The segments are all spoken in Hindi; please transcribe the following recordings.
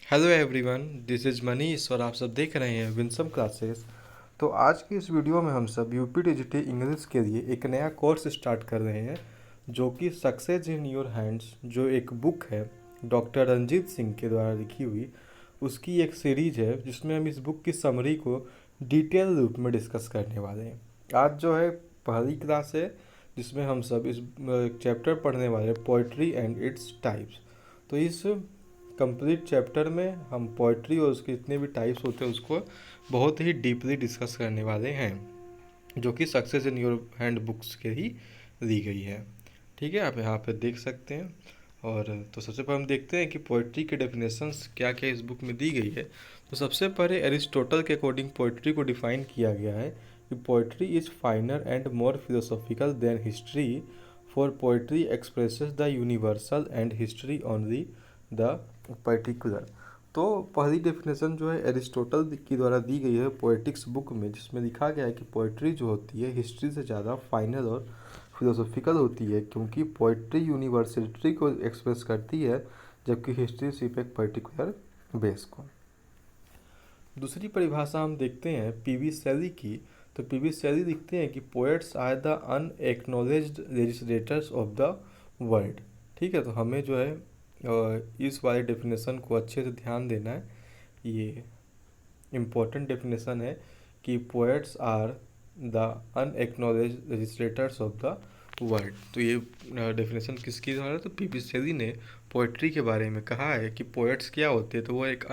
Hello everyone, this is Manish और आप सब देख रहे हैं विंसम क्लासेस। तो आज की इस वीडियो में हम सब यूपी टीजीटी इंग्लिश के लिए एक नया कोर्स स्टार्ट कर रहे हैं जो कि सक्सेस इन योर हैंड्स, जो एक बुक है डॉक्टर रंजीत सिंह के द्वारा लिखी हुई, उसकी एक सीरीज है जिसमें हम इस बुक की समरी को डिटेल रूप में डिस्कस करने वाले हैं। आज जो है पहली क्लास है जिसमें हम सब इस चैप्टर पढ़ने वाले हैं, पोइट्री एंड इट्स टाइप्स। तो इस कंप्लीट चैप्टर में हम पोइट्री और उसके जितने भी टाइप्स होते हैं उसको बहुत ही डीपली डिस्कस करने वाले हैं, जो कि success in your hand books के ही दी गई है। ठीक है, आप यहाँ पे देख सकते हैं। और तो सबसे पहले हम देखते हैं कि पोइट्री के डेफिनेशंस क्या क्या इस बुक में दी गई है। तो सबसे पहले एरिस्टोटल के अकॉर्डिंग पोइट्री को डिफाइन किया गया है कि poetry is finer and more philosophical than history, for poetry expresses the universal and history only the particular. तो पहली डेफिनेशन जो है एरिस्टोटल की द्वारा दी गई है पोएटिक्स बुक में, जिसमें लिखा गया है कि पोइट्री जो होती है हिस्ट्री से ज़्यादा फाइनल और फिलोसॉफिकल होती है, क्योंकि पोइट्री यूनिवर्सिटी को एक्सप्रेस करती है जबकि हिस्ट्री सिर्फ एक पर्टिकुलर बेस को। दूसरी परिभाषा हम देखते हैं पीवी शैली की। तो पीवी शैली लिखते हैं कि poets are the unacknowledged legislators of the world. ठीक है, तो हमें जो है इस वाले डेफिनेशन को अच्छे से ध्यान देना है। ये इम्पोर्टेंट डेफिनेशन है कि poets are the unacknowledged legislators of the world. तो ये डेफिनेशन किसकी द्वारा है? तो पीवी शैली ने पोएट्री के बारे में कहा है कि पोएट्स क्या होते हैं, तो वो एक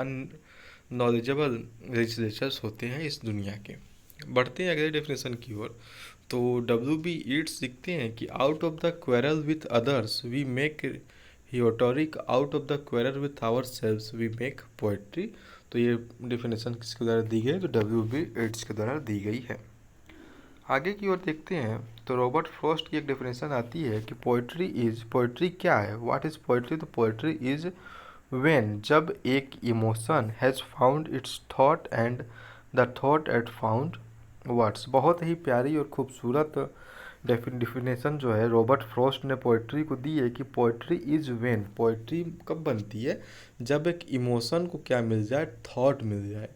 नॉलेजेबल लेजिस्लेचर्स होते हैं इस दुनिया के। बढ़ते हैं अगले डेफिनेशन की ओर। तो WB Yeats लिखते हैं कि out of the quarrel with others we make rhetoric, out of the quarrel with ourselves we make poetry. तो ये डेफिनेशन किसके द्वारा दी गई है? तो WB Yeats के द्वारा दी गई है। आगे की ओर देखते हैं तो रॉबर्ट फ्रॉस्ट की एक डेफिनेशन आती है कि पोइट्री क्या है? What is poetry? तो पोइट्री इज़ when, जब एक emotion has found it's thought and the thought at found words. बहुत ही प्यारी और खूबसूरत डेफिनेशन जो है रॉबर्ट फ्रॉस्ट ने पोइट्री को दी है कि पोइट्री इज़ व्हेन, पोइट्री कब बनती है? जब एक इमोशन को क्या मिल जाए? थॉट मिल जाए,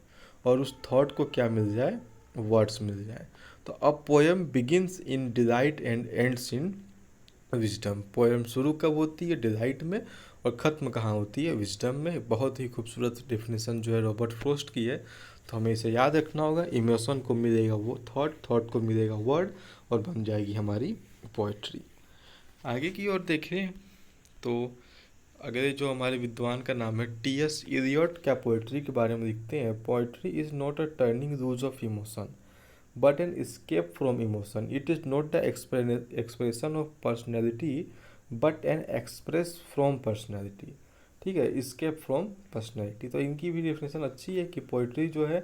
और उस थॉट को क्या मिल जाए? वर्ड्स मिल जाए। तो a poem begins in delight and ends in wisdom. Poem शुरू कब होती है? डिलाइट में, और ख़त्म कहाँ होती है? विजडम में। बहुत ही खूबसूरत डेफिनेशन जो है रॉबर्ट फ्रॉस्ट की है। तो हमें इसे याद रखना होगा। इमोशन को मिलेगा वो थॉट, थॉट को मिलेगा वर्ड, और बन जाएगी हमारी पोइट्री। आगे की ओर देखें तो अगले जो हमारे विद्वान का नाम है T.S. Eliot, क्या पोइट्री के बारे में लिखते हैं? Poetry is not a turning loose of emotion but an escape from emotion. It is not the expression of personality but an express from personality. ठीक है, escape from personality। तो इनकी भी डेफिनेशन अच्छी है कि पोइट्री जो है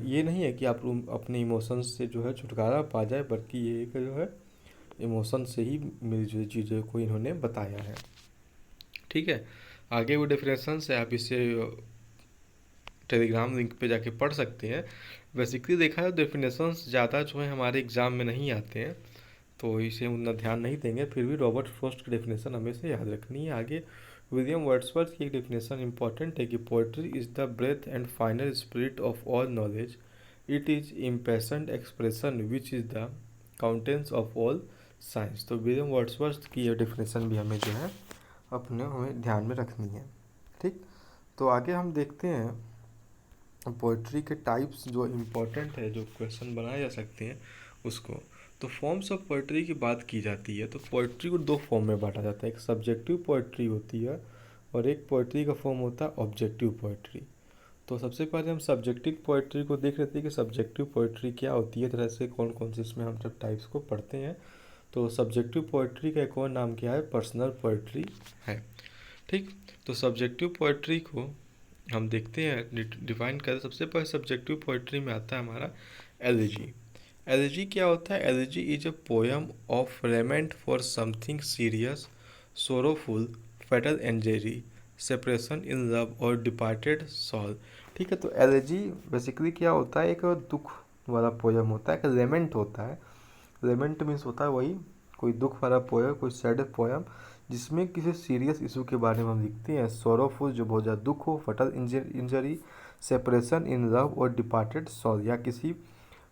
ये नहीं है कि आप अपने इमोशंस से जो है छुटकारा पा जाए, बल्कि ये एक जो है इमोशन से ही मिलजुली चीज़ों को इन्होंने बताया है। ठीक है, आगे वो डेफिनेशन से आप इसे टेलीग्राम लिंक पे जाके पढ़ सकते हैं। बेसिकली देखा है डेफिनेशंस ज़्यादा जो है हमारे एग्ज़ाम में नहीं आते हैं, तो इसे उतना ध्यान नहीं देंगे। फिर भी रॉबर्ट फ्रॉस्ट की डेफिनेशन हमें से याद रखनी है। आगे विलियम वर्ड्सवर्थ की एक डेफिनेशन इंपॉर्टेंट है कि poetry is the breath and final spirit of all knowledge, it is impassioned expression which is the countenance of all science. तो विलियम वर्ड्सवर्थ की ये डेफिनेशन भी हमें जो है हमें ध्यान में रखनी है। ठीक, तो आगे हम देखते हैं पोइट्री के टाइप्स जो इम्पोर्टेंट है, जो क्वेश्चन बनाए जा सकते हैं उसको। तो फॉर्म्स ऑफ पोइट्री की बात की जाती है तो पोइट्री को दो फॉर्म में बांटा जाता है। एक सब्जेक्टिव पोइट्री होती है और एक पोइट्री का फॉर्म होता है ऑब्जेक्टिव पोइट्री। तो सबसे पहले हम सब्जेक्टिव पोइट्री को देख लेते हैं कि सब्जेक्टिव पोइट्री क्या होती है, तरह से कौन कौन से इसमें हम सब टाइप्स को पढ़ते हैं। तो सब्जेक्टिव पोइट्री का एक और नाम क्या है? पर्सनल पोइट्री है। ठीक, तो सब्जेक्टिव पोइट्री को हम देखते हैं डिफाइन करें। सबसे पहले सब्जेक्टिव पोइट्री में आता है हमारा एलिजी। एलिजी क्या होता है? Elegy is a poem of lament for something serious, sorrowful, fatal injury, separation in love or departed soul. ठीक है, तो एलिजी बेसिकली क्या होता है? एक दुख वाला पोएम होता है, एक लेमेंट होता है। लेमेंट मीन्स होता है वही कोई दुख वाला पोएम, कोई सैड पोएम जिसमें किसी सीरियस इशू के बारे में हम लिखते हैं। सोरोफुल जो बहुत ज़्यादा दुख हो, फटल injury, separation in love or departed soul, या किसी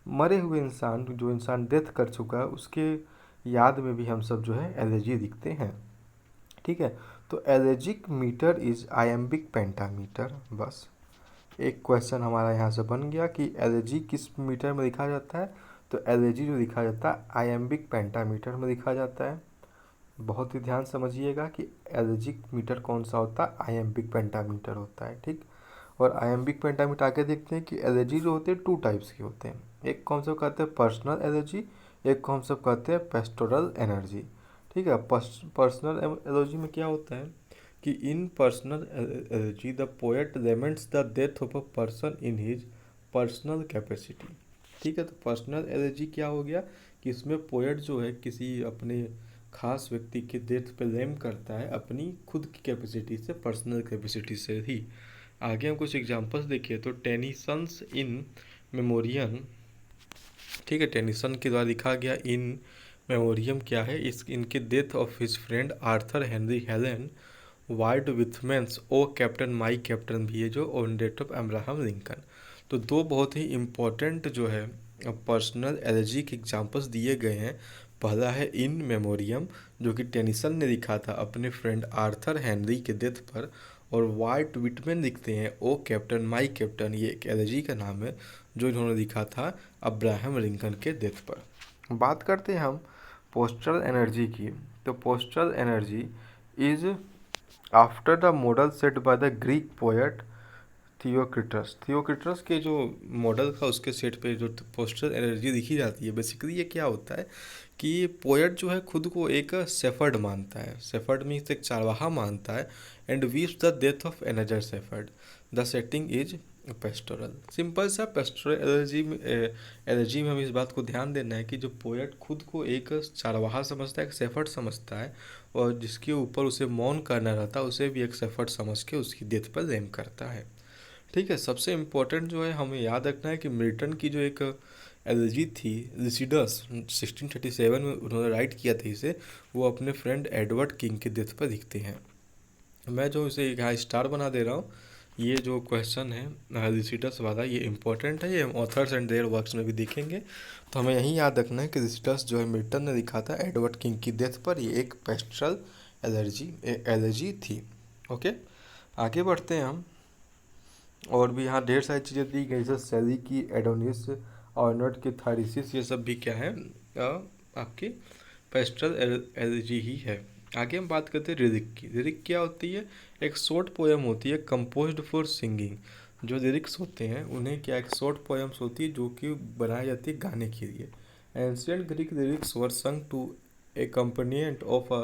मरे हुए इंसान, जो इंसान डेथ कर चुका है, उसके याद में भी हम सब जो है एलर्जी लिखते हैं। ठीक है, तो elegiac meter is iambic pentameter. बस एक क्वेश्चन हमारा यहाँ से बन गया कि एलर्जी किस मीटर में लिखा जाता है। तो एलर्जी जो लिखा जाता है आयम्बिक पेंटामीटर में लिखा जाता है। बहुत ही ध्यान समझिएगा कि एलर्जिक मीटर कौन सा होता है, आयम्बिक पेंटामीटर होता है। ठीक, और आयम्बिक पेंटामीटर आगे देखते हैं कि एलर्जी जो होते हैं 2 टाइप्स के होते हैं। एक कौन सा कहते हैं पर्सनल एलर्जी, एक कौन सा कहते हैं पेस्टोरल एनर्जी। ठीक है, पर्सनल एलर्जी में क्या होता है कि in personal elegy the poet laments the death of a person in his personal capacity. ठीक है, तो पर्सनल एलर्जी क्या हो गया कि इसमें पोएट जो है किसी अपने खास व्यक्ति के डेथ पे लेम करता है अपनी खुद की कैपेसिटी से, पर्सनल कैपेसिटी से ही। आगे हम कुछ एग्जांपल्स देखिए तो टेनिसन्स इन मेमोरियम। ठीक है, टेनिसन के द्वारा लिखा गया इन मेमोरियम क्या है, इस इनके death of his friend Arthur Henry Hallam Walt Whitman's O captain my captain भी है जो on death of Abraham Lincoln. तो दो बहुत ही इम्पोर्टेंट जो है पर्सनल एलर्जी के एग्जांपल्स दिए गए हैं। पहला है इन मेमोरियम जो कि टेनिसन ने लिखा था अपने फ्रेंड आर्थर हेनरी के डेथ पर, और वाइट विटमैन लिखते हैं ओ कैप्टन माई कैप्टन, ये एक एलर्जी का नाम है जो इन्होंने लिखा था अब्राहम लिंकन के डेथ पर। बात करते हैं हम पोस्टल एनर्जी की। तो pastoral elegy is after the model set by the Greek poet Theocritus. Theocritus के जो मॉडल था उसके सेट पे जो पोस्टल एनर्जी लिखी जाती है, बेसिकली ये क्या होता है कि पोएट जो है खुद को एक शेफर्ड मानता है, शेफर्ड मीन्स एक चारवाहा मानता है, and weaves the death of another shepherd, the setting is pastoral. Simple सा पेस्टोरल एनर्जी में हमें इस बात को ध्यान देना है कि जो पोएट खुद को एक चारवाहा समझता है, एक शेफर्ड समझता है, और जिसके ऊपर उसे मौन करना रहता है उसे भी एक शेफर्ड समझ के उसकी डेथ पर लेम करता है। ठीक है, सबसे इम्पोर्टेंट जो है हमें याद रखना है कि मिल्टन की जो एक एलर्जी थी लिसिडस 1637 में उन्होंने राइट किया था इसे, वो अपने फ्रेंड एडवर्ड किंग के डेथ पर लिखते हैं। मैं जो इसे यहाँ स्टार बना दे रहा हूँ, ये जो क्वेश्चन है लिसिडस वाला ये इंपॉर्टेंट है, ये हम ऑथर्स एंड देयर वर्क्स में भी देखेंगे। तो हमें यही याद रखना है कि लिसिडस जो है मिल्टन ने लिखा था एडवर्ड किंग की डेथ पर, ये एक पेस्टल एलर्जी थी। ओके, आगे बढ़ते हैं हम। और भी यहाँ ढेर सारी चीज़ें दी गई जैसे सेली की एडोनिस और नट की थायरिसिस, ये सब भी क्या है आपकी पेस्टल एलर्जी ही है। आगे हम बात करते हैं लिरिक की। लिरिक क्या होती है, एक शॉर्ट पोएम होती है कंपोज्ड फॉर सिंगिंग। जो लिरिक्स होते हैं उन्हें क्या एक शॉर्ट पोएम्स होती है जो कि बनाई जाती है गाने के लिए। Ancient Greek lyrics were sung to accompaniment of a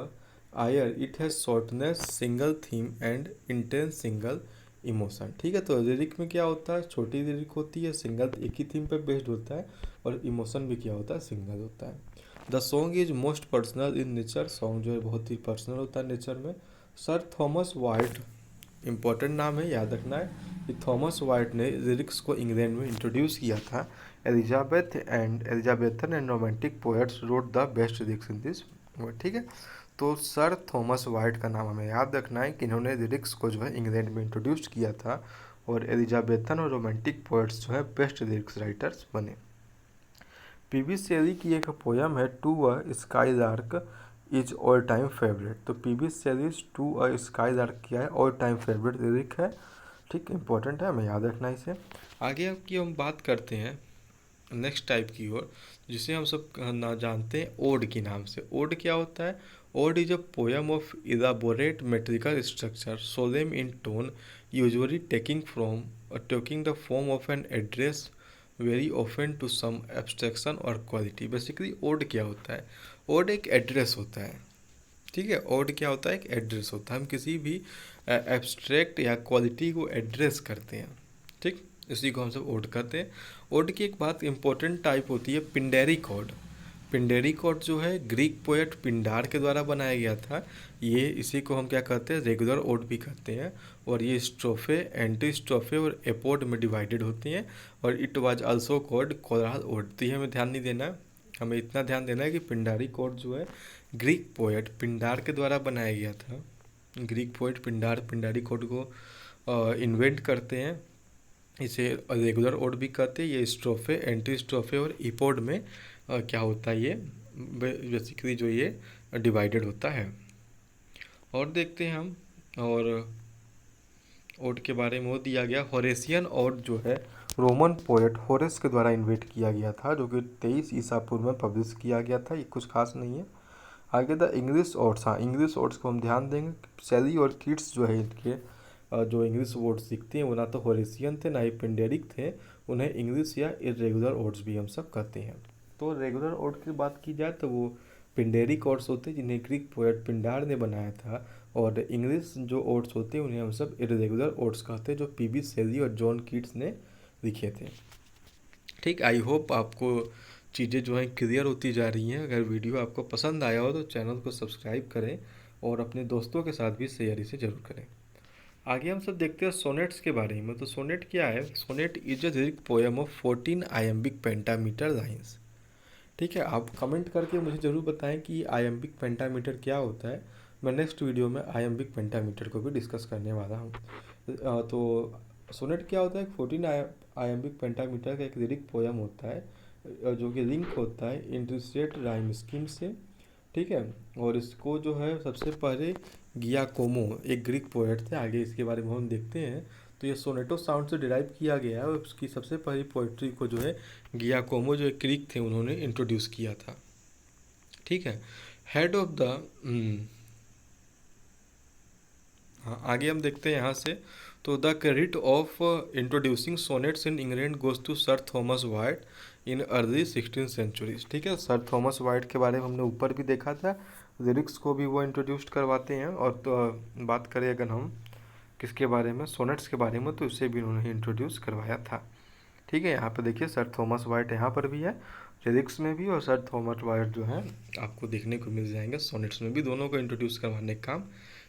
lyre, it has shortness, single theme and intense single emotion. ठीक है, तो लिरिक में क्या होता है, छोटी लिरिक होती है, सिंगल एक ही थीम पर बेस्ड होता है, और इमोशन भी क्या होता है, सिंगल होता है। The song is most personal in nature, song जो है बहुत ही पर्सनल होता है नेचर में। सर थॉमस वाइट इम्पोर्टेंट नाम है, याद रखना है कि थॉमस वाइट ने लिरिक्स को इंग्लैंड में इंट्रोड्यूस किया था। Elizabethan and romantic poets wrote the best lyrics in this. ठीक है, तो सर थॉमस वाइट का नाम हमें याद रखना है कि इन्होंने लिरिक्स को जो है इंग्लैंड में इंट्रोड्यूस किया था, और एलिजाबेथन और रोमांटिक पोएट्स जो है बेस्ट लिरिक्स राइटर्स बने। पीबी शेली की एक पोयम है to a skylark is all time favourite. तो PB Shelley's to a skylark क्या है, ऑल टाइम फेवरेट लिरिक है। ठीक, इंपॉर्टेंट है, हमें याद रखना इसे। आगे की हम बात करते हैं नेक्स्ट टाइप की ओर, जिसे हम सब ना जानते हैं ओड के नाम से। ओड क्या होता है, ode is a poem of elaborate metrical structure, solemn in tone, usually taking the form of an address very often to some abstraction or quality. Basically ode क्या होता है, ओड एक एड्रेस होता है। ठीक है, ओड क्या होता है, एक एड्रेस होता है, हम किसी भी एब्स्ट्रैक्ट या क्वालिटी को एड्रेस करते हैं। ठीक, इसी को हम सब ओड करते हैं। ओड की एक बात इंपॉर्टेंट टाइप होती है पिंडेरिक ओड। पिंडेरिक ओड जो है ग्रीक पोएट पिंडार के द्वारा बनाया गया था। ये इसी को हम क्या कहते हैं, रेगुलर ओड भी कहते हैं, और ये स्ट्रोफे, एंटी स्ट्रोफे और एपोड में डिवाइडेड होती हैं, और it was also called choral ode. तो ये हमें ध्यान नहीं देना, हमें इतना ध्यान देना है कि पिंडारिक ओड जो है ग्रीक पोएट पिंडार के द्वारा बनाया गया था। ग्रीक पोएट पिंडारी कोड को इन्वेंट करते हैं। इसे रेगुलर ओड भी कहते हैं। ये स्ट्रोफे, एंटी स्ट्रोफे और इपोड में क्या होता है, ये बेसिकली जो ये डिवाइडेड होता है। और देखते हैं हम, और ओड के बारे में वो दिया गया। होरेशियन ओड जो है रोमन पोएट होरेस के द्वारा इन्वेंट किया गया था, जो कि 23 ईसा पूर्व में पब्लिश किया गया था। ये कुछ खास नहीं है। आगे द इंग्लिश ओड्स, हाँ इंग्लिश ओड्स को हम ध्यान देंगे। शैली और कीट्स जो है इनके जो इंग्लिश वर्ड्स सीखते हैं वो ना तो होरेशियन थे ना ही पिंडेरिक थे। उन्हें इंग्लिश या इरेगुलर ओड्स भी हम सब कहते हैं। तो रेगुलर ओड की बात की जाए तो वो पिंडेरिक ओड्स होते हैं जिन्हें ग्रीक पोएट पिंडार ने बनाया था। और इंग्लिश जो ओड्स होते हैं उन्हें हम सब इरेगुलर ओड्स कहते हैं, जो पीबी शेली और जॉन कीट्स ने लिखे थे। ठीक, आई होप आपको चीज़ें जो हैं क्लियर होती जा रही हैं। अगर वीडियो आपको पसंद आया हो तो चैनल को सब्सक्राइब करें और अपने दोस्तों के साथ भी शेयर इसे ज़रूर करें। आगे हम सब देखते हैं सोनेट्स के बारे में। तो सोनेट क्या है? Sonnet is a lyric poem of 14 iambic pentameter lines. ठीक है, आप कमेंट करके मुझे ज़रूर बताएं कि आयम्बिक पेंटामीटर क्या होता है। मैं नेक्स्ट वीडियो में आयम्बिक पेंटामीटर को भी डिस्कस करने वाला हूँ। तो सोनेट क्या होता है? 14 आयम्बिक पेंटामीटर का एक लिरिक पोएम होता है जो कि लिंक होता है इंट्रिस्टेट राइम स्कीम से। ठीक है, और इसको जो है सबसे पहले गियाकोमो एक ग्रीक पोएट थे, आगे इसके बारे में हम देखते हैं। तो ये सोनेटो साउंड से डिराइव किया गया है और उसकी सबसे पहली पोइट्री को जो है गियाकोमो जो एक ग्रीक थे उन्होंने इंट्रोड्यूस किया था। ठीक है, हेड ऑफ द हाँ आगे हम देखते हैं यहाँ से। तो the credit of introducing sonnets in England goes to Sir Thomas Wyatt in early 16th centuries. ठीक है, सर थॉमस वाइट के बारे में हमने ऊपर भी देखा था। लिरिक्स को भी वो इंट्रोड्यूस करवाते हैं। और तो बात करें अगर हम किसके बारे में, सोनेट्स के बारे में, तो इसे भी उन्होंने इंट्रोड्यूस करवाया था। ठीक है, यहाँ पे देखिए सर थॉमस वाइट यहाँ पर भी है, लिरिक्स में भी, और सर थॉमस वाइट जो है आपको देखने को मिल जाएंगे सोनेट्स में भी। दोनों को इंट्रोड्यूस करवाने का काम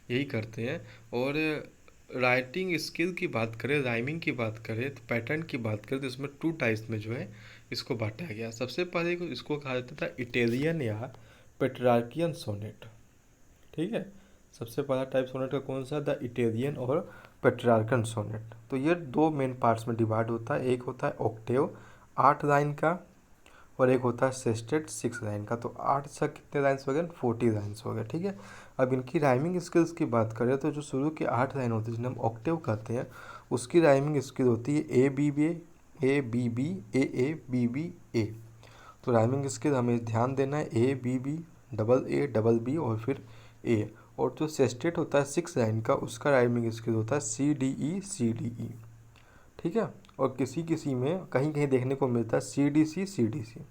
यही करते हैं। और राइटिंग स्किल की बात करें, राइमिंग की बात करें, तो पैटर्न की बात करें, तो इसमें 2 टाइप्स में जो है इसको बांटा गया। सबसे पहले इसको कहा जाता था इटालियन या पेट्रार्कियन सोनेट। ठीक है, सबसे पहला टाइप सोनेट का कौन सा? द इटालियन और पेट्रार्कन सोनेट। तो ये 2 मेन पार्ट्स में डिवाइड होता है। एक होता है ऑक्टेव 8 लाइन का, और एक होता है सेस्टेट 6 लाइन का। तो 8 से कितने लाइन्स हो गए? 40 लाइन्स हो गए। ठीक है, अब इनकी राइमिंग स्किल्स की बात करें तो जो शुरू की 8 लाइन होती है जिन्हें हम ऑक्टेव कहते हैं, उसकी राइमिंग स्किल होती है A B B A B B A B B A. तो राइमिंग स्किल हमें ध्यान देना है A B B double A double B और फिर ए। और जो सेस्टेट होता है 6 लाइन का, उसका राइमिंग स्किल होता है सी डी ई सी डी ई। ठीक है, और किसी किसी में कहीं कहीं देखने को मिलता है C D C C D C.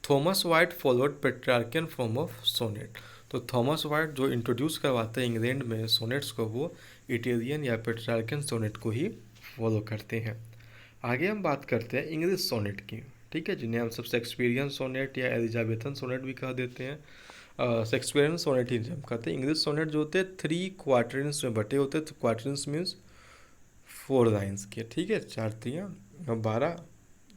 Thomas Wyatt followed Petrarchan form of sonnet. तो थॉमस वाइट जो इंट्रोड्यूस करवाते हैं इंग्लैंड में सोनेट्स को, वो इटालियन या पेट्रार्कियन सोनेट को ही फॉलो करते हैं। आगे हम बात करते हैं इंग्लिश सोनेट की। ठीक है, जिन्हें हम सब शेक्सपियरियन सोनेट या एलिजाबेथन सोनेट भी कह देते हैं। शेक्सपियरियन सोनेट ही हम कहते हैं। इंग्लिश सोनेट जो होते हैं 3 क्वार्टरन्स में बटे होते हैं। तो क्वार्टरन्स मीन्स 4 लाइन्स के। ठीक है, 4 3 12।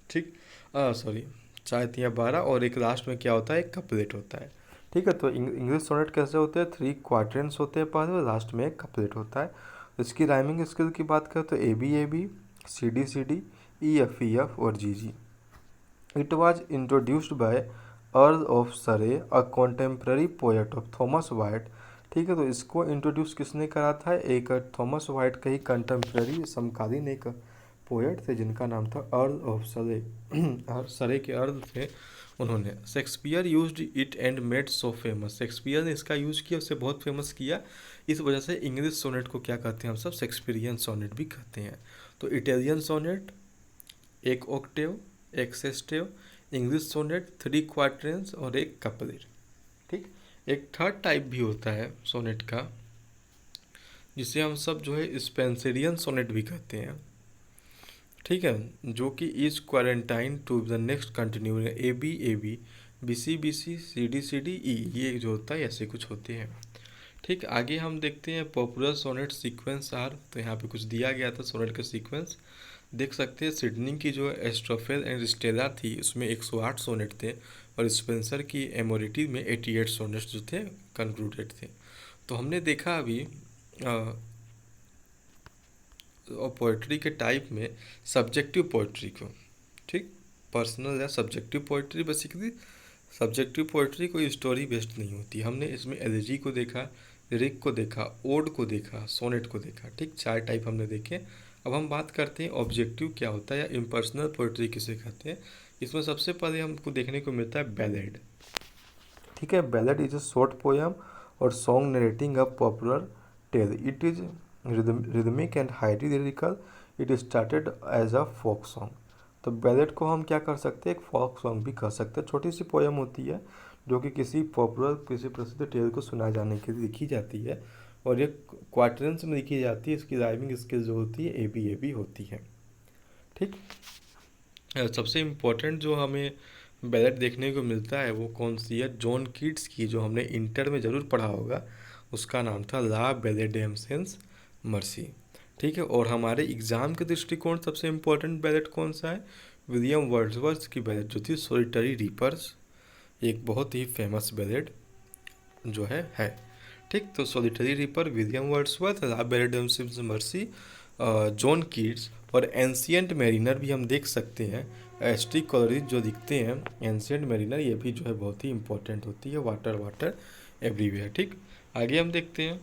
ठीक, सॉरी 4 3 12, और एक लास्ट में क्या होता है? एक कपलेट होता है। ठीक है, तो इंग्लिश सोनेट कैसे होते हैं? 3 क्वार्टरन्स होते हैं पहले, और लास्ट में एक कपलेट होता है। इसकी राइमिंग स्किल की बात करें तो A B C D E F और G. It was introduced by Earl of Surrey a contemporary poet of Thomas Wyatt. ठीक है, तो इसको इंट्रोड्यूस किसने करा था? एक थॉमस वाइट का ही कंटेम्प्ररी समकालीन एक पोएट थे जिनका नाम था अर्ल ऑफ सरे। सरे के अर्ल थे उन्होंने। Shakespeare used it and made so famous. Shakespeare ने इसका यूज़ किया, उसे बहुत फेमस किया। इस वजह से इंग्लिश सोनेट को क्या कहते हैं हम सब? शेक्सपियरियन सोनेट भी कहते हैं। तो इटालियन सोनेट एक ऑक्टेव, एक सेस्टेव, इंग्लिश सोनेट 3 क्वार्टरन्स और एक कपलेट। ठीक, एक थर्ड टाइप भी होता है सोनेट का जिसे हम सब जो है स्पेंसरियन सोनेट भी कहते हैं। ठीक है, जो कि इज क्वारंटाइन to the next continue A B C C D E, ये जो होता है ऐसे कुछ होते हैं। ठीक, आगे हम देखते हैं पॉपुलर सोनेट सीक्वेंस आर। तो यहाँ पे कुछ दिया गया था सोनेट का सीक्वेंस। देख सकते हैं सिडनी की जो एस्ट्रोफेल एंड स्टेला थी उसमें 108 सोनेट थे, और स्पेंसर की एमोरिटी में 88 सोनेट जो थे कंक्लूडेड थे। तो हमने देखा अभी और पोइट्री के टाइप में सब्जेक्टिव पोइट्री को, ठीक, पर्सनल या subjective poetry. Basically subjective poetry कोई स्टोरी बेस्ड नहीं होती। हमने इसमें एलिजी को देखा, लिरिक को देखा, ओड को देखा, सोनेट को देखा, ठीक, 4 टाइप हमने देखे। अब हम बात करते हैं ऑब्जेक्टिव क्या होता है या इम्पर्सनल पोइट्री किसे कहते हैं। इसमें सबसे पहले हमको देखने को मिलता है बैलेड, ठीक है। Ballad is a short poem और song narrating a popular tale. It is rhythmic and highly lyrical. It started as a folk song. तो बैलेड को हम क्या कर सकते हैं, एक फोक सॉन्ग भी कर सकते हैं। छोटी सी पोयम होती है जो कि किसी पॉपुलर, किसी प्रसिद्ध टेल को सुनाए जाने के लिए लिखी जाती है, और ये क्वार्टरन्स में लिखी जाती है। इसकी राइमिंग स्किल जो होती है ए बी होती है, ठीक। सबसे इम्पोर्टेंट जो हमें बैलेड देखने को मिलता है वो कौन सी है, जॉन कीट्स की, जो हमने इंटर में ज़रूर पढ़ा होगा। उसका नाम था ला बैलेडेम सेंस मर्सी, ठीक है। और हमारे एग्ज़ाम के दृष्टिकोण सबसे इम्पोर्टेंट बैलेड कौन सा है, विलियम वर्ड्सवर्थ की बैलेड जो थी सॉलिटरी रीपर्स, एक बहुत ही फेमस बैलेड जो है, ठीक। तो सॉलिटरी रीपर, विलियम वर्ड्सवर्थ, ला बैलेडेम सेंस मर्सी, जॉन कीट्स। और एंशियंट मैरिनर भी हम देख सकते हैं। एस्ट्रिक कॉलरीज जो दिखते हैं एंशियंट मैरिनर, ये भी जो है बहुत ही इंपॉर्टेंट होती है, वाटर वाटर एवरीवेयर, ठीक। आगे हम देखते हैं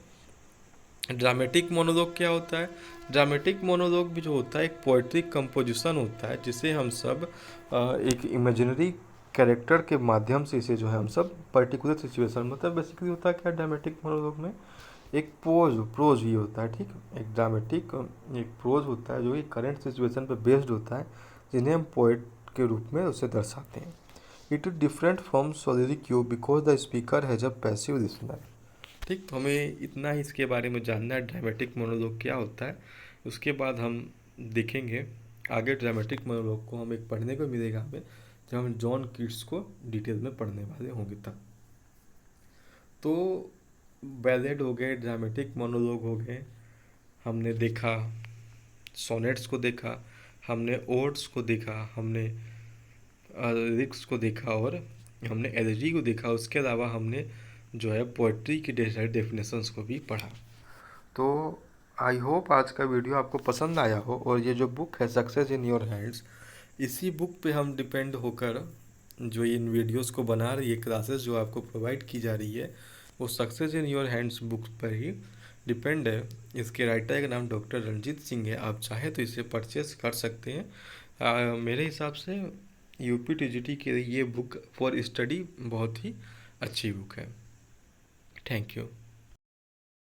ड्रामेटिक मोनोलॉग क्या होता है। ड्रामेटिक मोनोलॉग भी जो होता है एक पोएट्रिक कंपोजिशन होता है, जिसे हम सब एक इमेजिनरी कैरेक्टर के माध्यम से इसे जो है हम सब पर्टिकुलर सिचुएशन, मतलब बेसिकली होता है क्या ड्रामेटिक मोनोलॉग में, एक प्रोज ही होता है, ठीक। एक ड्रामेटिक एक प्रोज होता है जो कि करंट सिचुएशन पर बेस्ड होता है, जिन्हें हम पोएट के रूप में उसे दर्शाते हैं। It is different from soliloquy because the speaker has a passive listener, ठीक। तो हमें इतना ही इसके बारे में जानना है ड्रामेटिक मोनोलॉग क्या होता है। उसके बाद हम देखेंगे आगे ड्रामेटिक मोनोलॉग को, हमें पढ़ने को मिलेगा हमें जब हम जॉन कीट्स को डिटेल में पढ़ने वाले होंगे तब। तो बैलेड हो गए, ड्रामेटिक मोनोलॉग हो गए, हमने देखा सोनेट्स को देखा, हमने ओड्स को देखा, हमने लिरिक्स को देखा, और हमने एलिजी को देखा। उसके अलावा हमने जो है पोइट्री की डेफिनेशंस को भी पढ़ा। तो आई होप आज का वीडियो आपको पसंद आया हो, और ये जो बुक है सक्सेस इन योर हैंड्स, इसी बुक पे हम डिपेंड होकर जो इन वीडियोस को बना रही है, क्लासेस जो आपको प्रोवाइड की जा रही है, वो success in your hands book पर ही डिपेंड है। इसके राइटर का नाम डॉक्टर रंजीत सिंह है। आप चाहें तो इसे परचेस कर सकते हैं। मेरे हिसाब से यूपी टीजीटी के लिए ये बुक फॉर स्टडी बहुत ही अच्छी बुक है। Thank you.